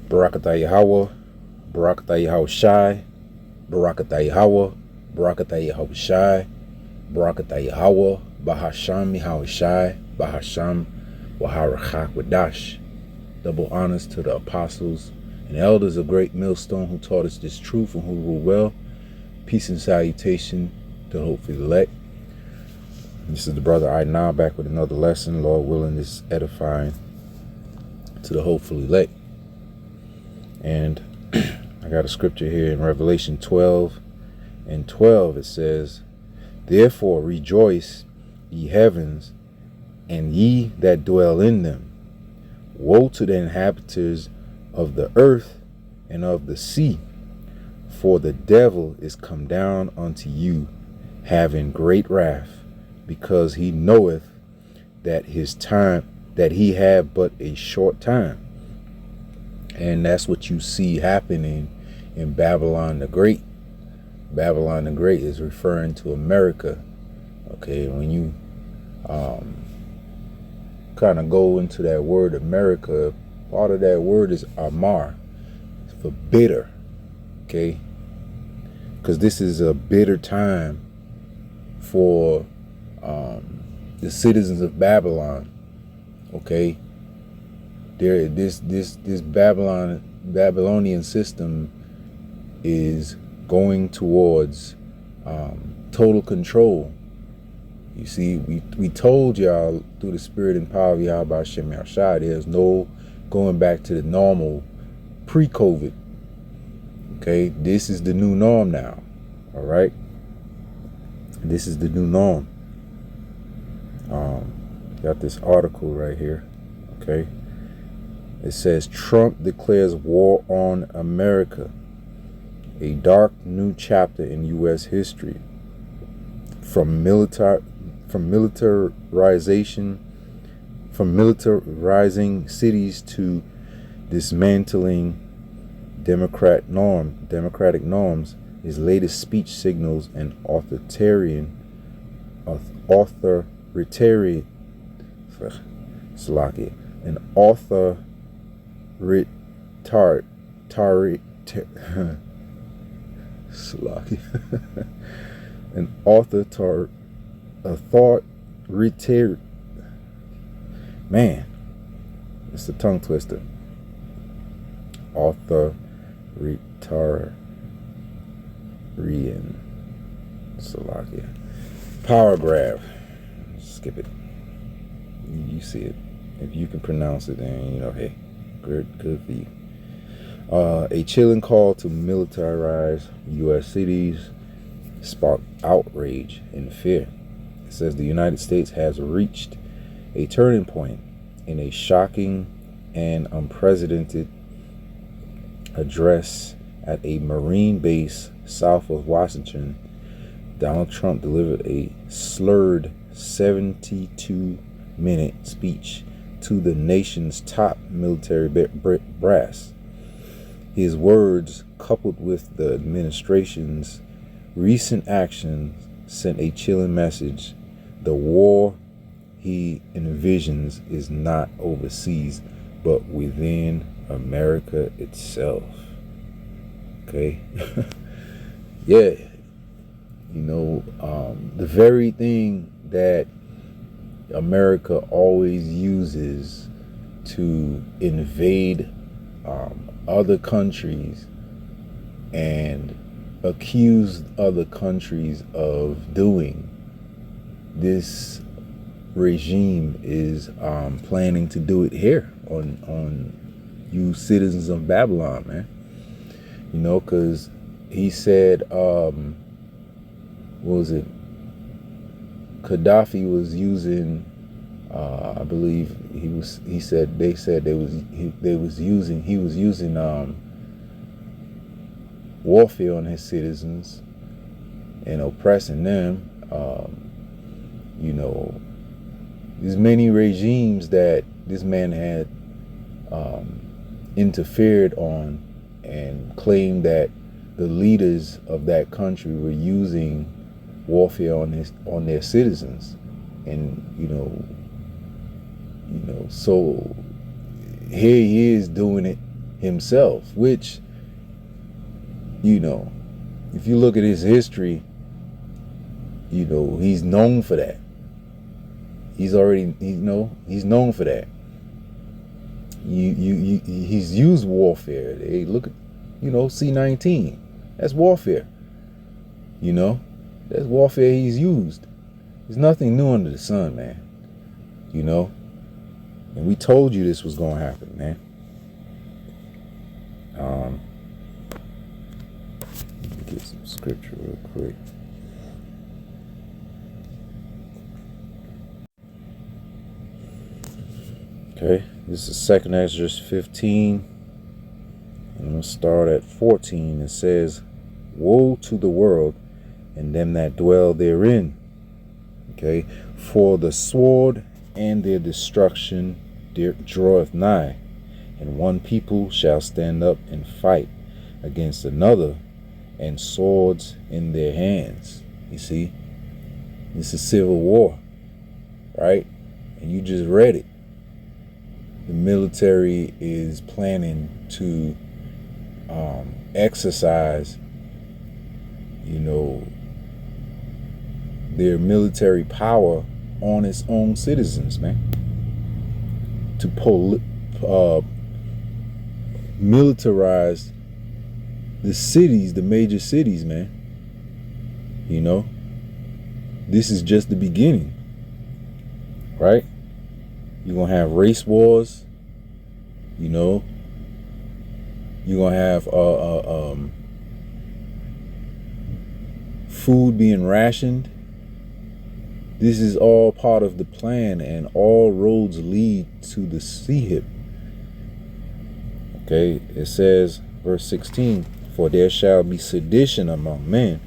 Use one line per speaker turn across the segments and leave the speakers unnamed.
Barakatah Yahweh, Barakatah Yahweh Shai, Barakatah Yahweh, Barakatah Yahweh Shai, Barakatah Yahweh, Bahasham Yahweh Shai, Bahasham Waharachak Wadash. Double honors to the apostles and elders of Great Millstone who taught us this truth and who rule well. Peace and salutation to the hopefully elect. This is the brother I now back with another lesson. Lord willing, this edifying to the hopefully elect. And I got a scripture here in Revelation 12 and 12. It says, "Therefore rejoice, ye heavens, and ye that dwell in them. Woe to the inhabitants of the earth and of the sea, for the devil is come down unto you, having great wrath, because he knoweth that he have but a short time." And that's what you see happening in Babylon the Great. Babylon the Great is referring to America. Okay, when you kind of go into that word America, part of that word is Amar, for bitter. Okay, because this is a bitter time for the citizens of Babylon. Okay, this Babylonian system is going towards total control. You see, we told y'all through the spirit and power of Yahweh Shem Yahshua, there's no going back to the normal pre-COVID. Okay, this is the new norm now. All right, this is the new norm. Got this article right here. Okay, it says Trump declares war on America, a dark new chapter in U.S. history. From militarizing cities to dismantling democratic norms, his latest speech signals an authoritarian man, it's a tongue twister. Authoritarian Salakia. Power grab. Skip it. You see it. If you can pronounce it, then hey, good for you. A chilling call to militarize U.S. cities sparked outrage and fear. It says the United States has reached a turning point in a shocking and unprecedented address at a Marine base south of Washington. Donald Trump delivered a slurred 72-minute speech to the nation's top military brass. His words, coupled with the administration's recent actions, sent a chilling message. The war he envisions is not overseas, but within America itself. Okay? Yeah. The very thing that America always uses to invade other countries and accuse other countries of doing, this regime is planning to do it here on you citizens of Babylon, man. Because he said, what was it? Gaddafi was using, I believe he was using warfare on his citizens and oppressing them. There's many regimes that this man had interfered on and claimed that the leaders of that country were using warfare on their citizens. And so here he is doing it himself, which, you know, if you look at his history, you know, he's known for that. He's known for that. He's used warfare. Hey, look at, C-19. That's warfare. That's warfare he's used. There's nothing new under the sun, man. And we told you this was going to happen, man. Let me get some scripture real quick. Okay, this is 2nd Esdras 15. I'm going to start at 14. It says, "Woe to the world and them that dwell therein. Okay, for the sword and their destruction draweth nigh, and one people shall stand up and fight against another, and swords in their hands." You see, this is civil war, right? And you just read it. The military is planning to exercise, their military power on its own citizens, man. To militarize the cities, the major cities, man. This is just the beginning, right? You're going to have race wars, you're going to have food being rationed. This is all part of the plan, and all roads lead to the Sihib. Okay, it says, verse 16, "For there shall be sedition among men,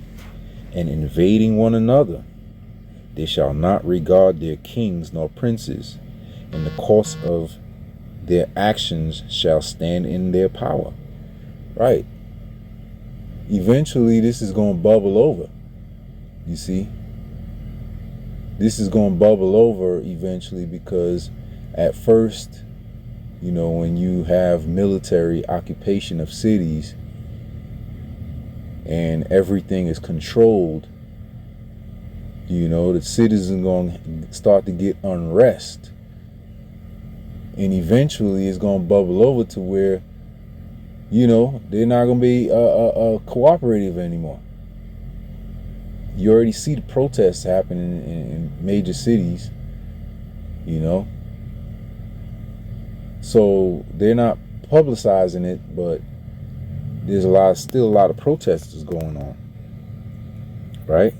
and invading one another. They shall not regard their kings nor princes, and the course of their actions shall stand in their power." Right. Eventually, this is going to bubble over. You see? This is going to bubble over eventually, because at first, when you have military occupation of cities and everything is controlled, the citizens going to start to get unrest. And eventually it's going to bubble over to where, they're not going to be cooperative anymore. You already see the protests happening in major cities, So they're not publicizing it, but there's still a lot of protesters going on, right?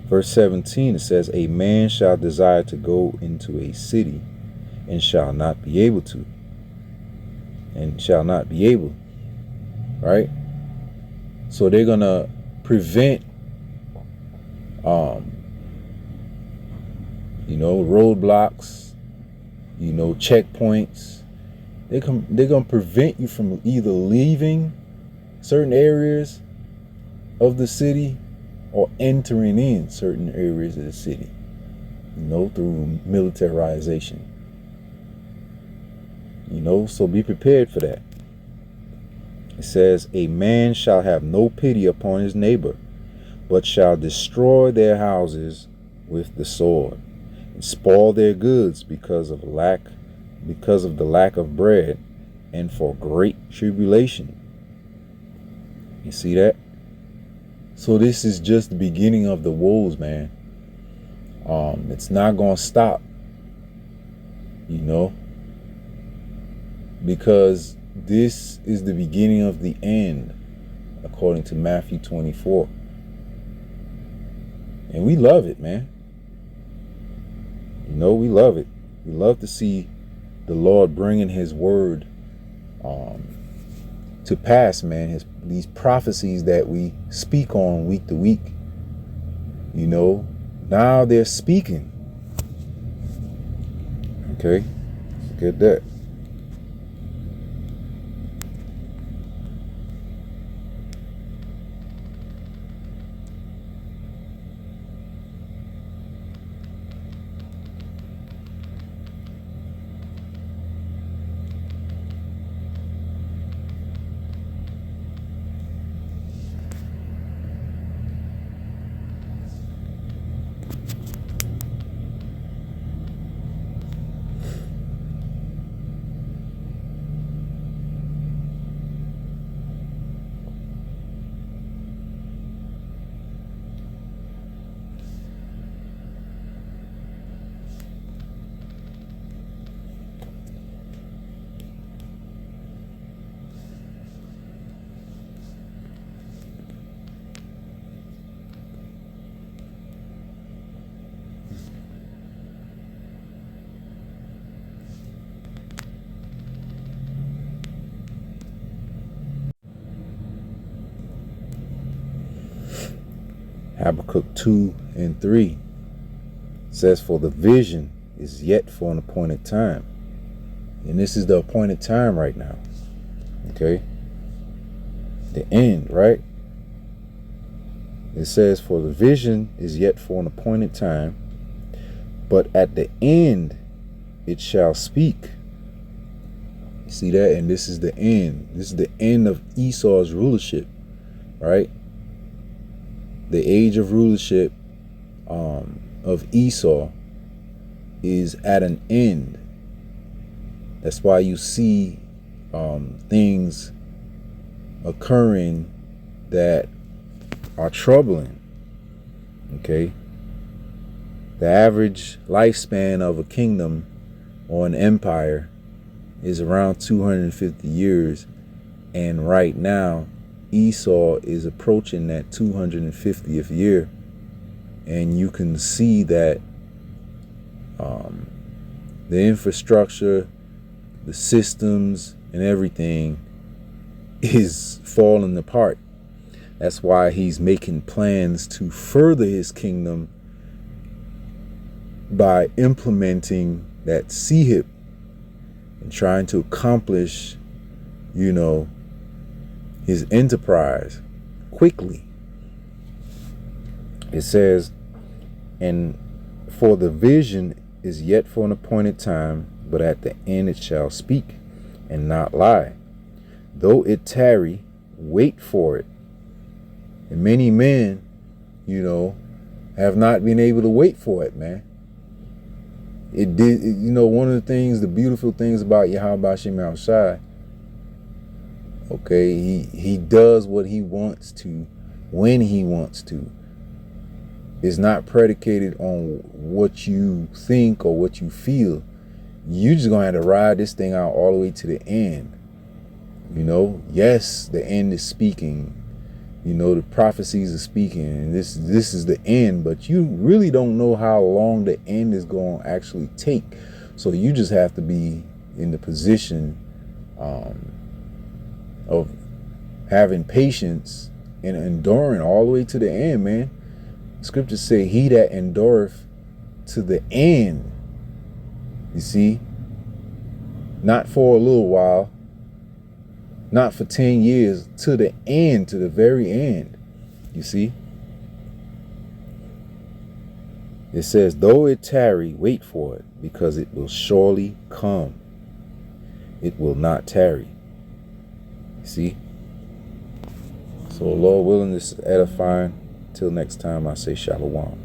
Verse 17, it says, "A man shall desire to go into a city, and shall not be able to." And shall not be able, right? So they're going to prevent, roadblocks, checkpoints. They're going to prevent you from either leaving certain areas of the city or entering in certain areas of the city, through militarization. So be prepared for that. It says, "A man shall have no pity upon his neighbor, but shall destroy their houses with the sword, and spoil their goods because of the lack of bread, and for great tribulation." You see that? So this is just the beginning of the woes, man. It's not going to stop, because this is the beginning of the end, according to Matthew 24. And we love it, man. We love it. We love to see the Lord bringing his word to pass, man. These prophecies that we speak on week to week, now they're speaking. Okay, get that. Habakkuk 2 and 3 says, for the vision is yet for an appointed time. And this is the appointed time right now. Okay? The end, right? It says, for the vision is yet for an appointed time, but at the end it shall speak. You see that? And this is the end. This is the end of Esau's rulership, right? The age of rulership of Esau is at an end. That's why you see things occurring that are troubling. Okay? The average lifespan of a kingdom or an empire is around 250 years, and right now Esau is approaching that 250th year, and you can see that the infrastructure, the systems, and everything is falling apart. That's why he's making plans to further his kingdom by implementing that CHIP and trying to accomplish, his enterprise quickly. It says, and for the vision is yet for an appointed time, but at the end it shall speak and not lie. Though it tarry, wait for it. And many men, have not been able to wait for it, man. It did, one of the things, the beautiful things about Yahweh Shem Yahushai, okay, he does what he wants to, when he wants to. It's not predicated on what you think or what you feel. You just gonna have to ride this thing out all the way to the end. Yes, the end is speaking. The prophecies are speaking, and this is the end, but you really don't know how long the end is going to actually take. So you just have to be in the position of having patience and enduring all the way to the end, man. Scriptures say, he that endureth to the end, you see, not for a little while, not for 10 years, to the end, to the very end. You see? It says, though it tarry, wait for it, because it will surely come. It will not tarry. You see? So, Lord willing, this is edifying. Till next time, I say shalom.